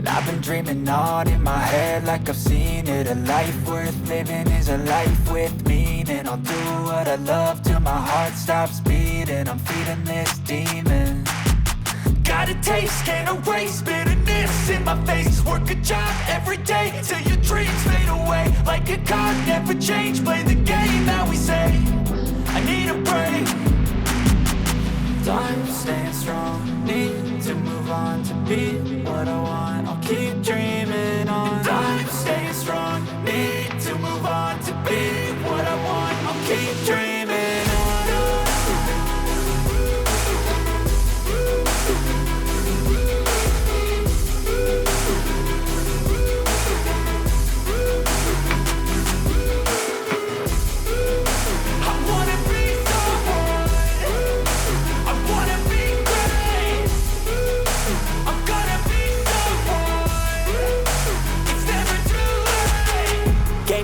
I've been dreaming on in my head like I've seen it. A life worth living is a life with meaning. I'll do what I love till my heart stops beating. I'm feeding this demon. Got a taste, can't erase bitterness in my face. Work a job every day till your dreams fade away. Like a card, never change, play the game that we say. I need a break. Time staying strong, need to move on to be what I want. I'll keep dreaming on. Time staying strong, need to move on to be what I want. I'll keep dreaming on.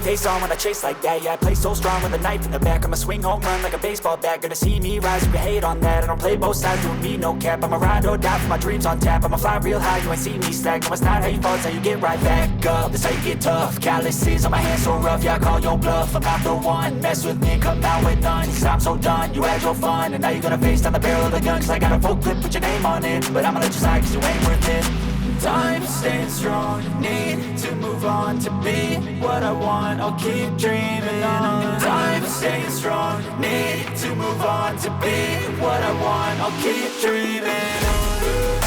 Face on when I chase like that. Yeah, I play so strong with a knife in the back. I'ma swing home run like a baseball bat. Gonna see me rise if you hate on that. I don't play both sides, doing me no cap. I'ma ride or die for my dreams on tap. I'ma fly real high, you ain't see me slack. No, it's not how you fall, it's how you get right back up. That's how you get tough. Calluses on my hands so rough, yeah, I call your bluff. I'm not the one, mess with me, come out with none. Cause I'm so done, you had your fun. And now you're gonna face down the barrel of the gun. Cause I got a full clip, put your name on it. But I'ma let you slide cause you ain't worth it. Time staying strong, need to move on to be what I want. I'll keep dreaming on. Time staying strong, need to move on to be what I want. I'll keep dreaming on.